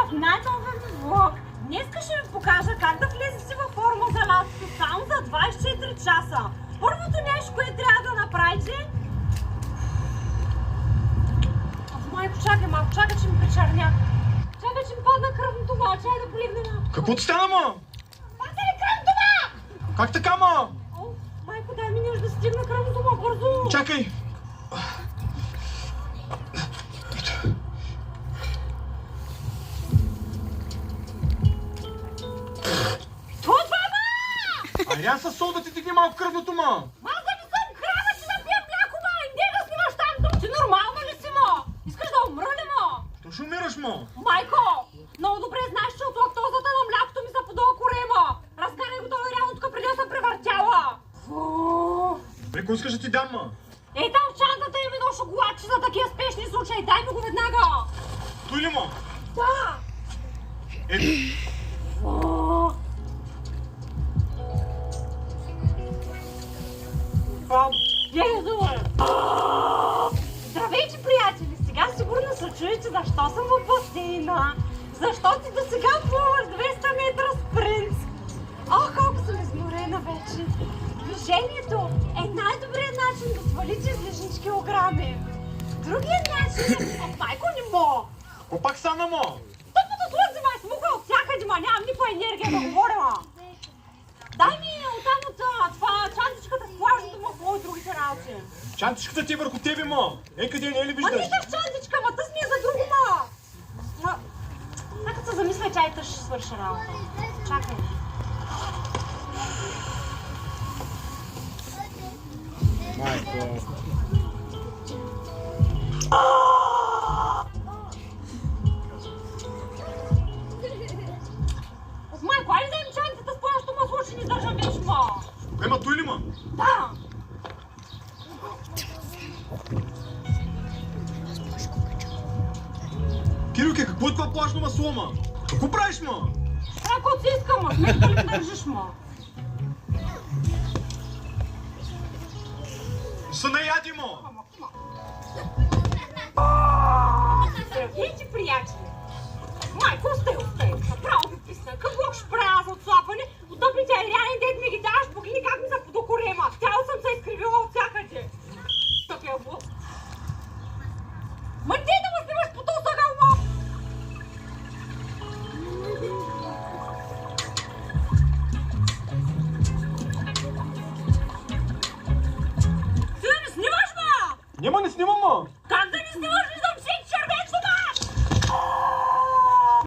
внимателен влог. Днеска ще ви покажа как да влезете във форма за лятото само за 24 часа. Първото нещо, което трябва да направите... Майко, чакай малко, чакай, че ми причерня. Чакай, че ми падна кръвното ма, чакай да поливне малко. Какво ти стана, ма? Падна ли кръвното ма? Как така, ма? Майко, дай ми нещо да стигна кръвното ма, бързо. Чакай! Айде със сол да ти дигне малко кръвното, ма! Аз да не съм крава, че да пия мляко, ма! И не да снимаш там, ти нормално ли си, ма? Искаш да умра ли, ма? То ще умираш, ма! Майко, много добре знаеш, че от лактозата на млякото ми са подола корема. Разкарай го това реално тук преди да се превъртяла. Бе, кой искаш да ти дам, ма? Ей, там в чантата има едно шоколадче за такива спешни случаи. Дай ми го веднага. Той ли, ма? Да. Ето. Здравейте, приятели! Сега сигурно се чуете защо съм в басейна. Защо ти до сега плуваш 200 метра спринт. Ох, колко съм изморена вече. Движението е най-добрият начин да свалите излишни килограми. Другият начин е... Майко, не мога! Какво пак стана, ма? Тъпата слънце ма смука от всякъде, ма нямам никаква енергия да говоря, ма. Дай ми оттам от това чантичката с плажното масло и другите работи. Чантичката ти е върху тебе, ма! Ей, къде не ли виждаш? Ма виждаш чантичка, ма тъс ми е за друго, ма! Нека се замисля, че тъж ще свърши работа. Чакай. Майко... Майко, айде дай ми чантата с плажното масло, че не държам вече, ма! Ема той ли, ма? Да! Кирилке, какво е това плажно масло, ма? Какво правиш, ма? Правя каквото си искам, ма! Сметка ли държиш, ма? Са наяди, ма! Здравейте, приятели! Майко, остай! Направо ви писна. Какво ще правя за отслабване? От добрите айряни, дед ми